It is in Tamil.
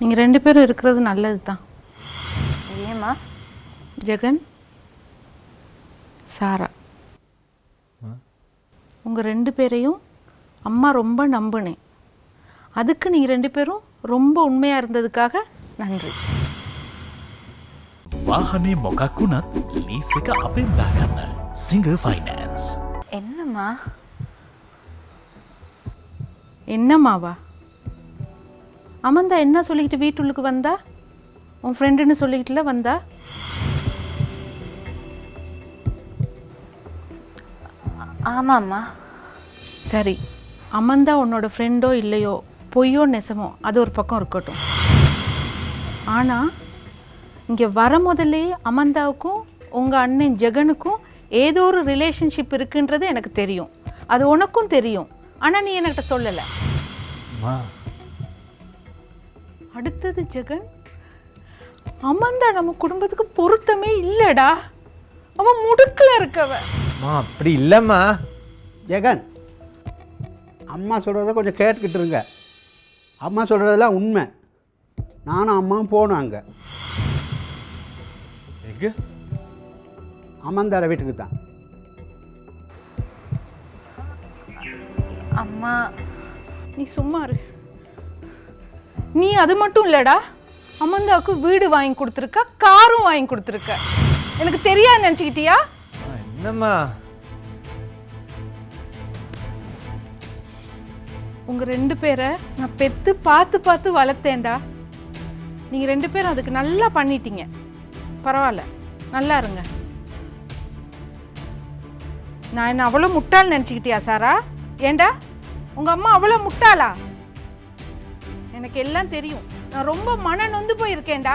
நீங்கள் 2 பேரும் இருக்கிறது நல்லது தான். ஏம்மா? ஜெகன், சாரா, உங்கள் 2 பேரையும் அம்மா ரொம்ப நம்பினேன். அதுக்கு நீங்கள் 2 பேரும் ரொம்ப உண்மையாக இருந்ததுக்காக நன்றி. වාහනේ මොකක් වුණත් ලීස් එක අපෙන් දාගන්න. Singer finance. என்னம்மா? என்னம்மாவா? அமந்தா என்ன சொல்லிக்கிட்டு வீட்டுள்ளுக்கு வந்தா? உன் ஃப்ரெண்டுன்னு சொல்லிக்கிட்டுல வந்தா? ஆமாம்மா. சரி, அமந்தா உன்னோட ஃப்ரெண்டோ இல்லையோ, பொய்யோ நெசமோ, அது ஒரு பக்கம் இருக்கட்டும். ஆனால் இங்கே வர முதல்லே அமந்தாவுக்கும் உங்கள் அண்ணன் ஜெகனுக்கும் ஏதோ ஒரு ரிலேஷன்ஷிப் இருக்குன்றது எனக்கு தெரியும். அது உனக்கும் தெரியும். ஆனால் நீ என்கிட்ட சொல்லலை. அடுத்தது ஜெகன், அமந்தா நம்ம குடும்பத்துக்கு பொருத்தமே இல்லைடா. அவன் முடுக்கில் இருக்கவ. அப்படி இல்லைம்மா. ஜெகன், அம்மா சொல்கிறத கொஞ்சம் கேட்டுக்கிட்டு இருங்க. அம்மா சொல்கிறதெல்லாம் உண்மை. நானும் அம்மாவும் போனோம் அங்கே. எங்க? அமந்தாட வீட்டுக்கு தான். அம்மா, நீ சும்மா இரு. நீ அது மட்டும் இல்லைடா, அமந்தாவுக்கு வீடு வாங்கி கொடுத்துருக்க, காரும் வாங்கி கொடுத்துருக்க. எனக்கு தெரியாது நினச்சிக்கிட்டியா? என்னம்மா? உங்கள் 2 பேரை நான் பெற்று பார்த்து பார்த்து வளர்த்தேன்டா. நீங்கள் 2 பேரும் அதுக்கு நல்லா பண்ணிட்டீங்க. பரவாயில்ல, நல்லா இருங்க. நான் என்ன அவ்வளோ முட்டாள் நினச்சிக்கிட்டியா சாரா? ஏண்டா உங்கள் அம்மா அவ்வளோ முட்டாளா? எனக்கு எல்லாம் தெரியும். நான் ரொம்ப மன நொந்து போயிருக்கேன்டா.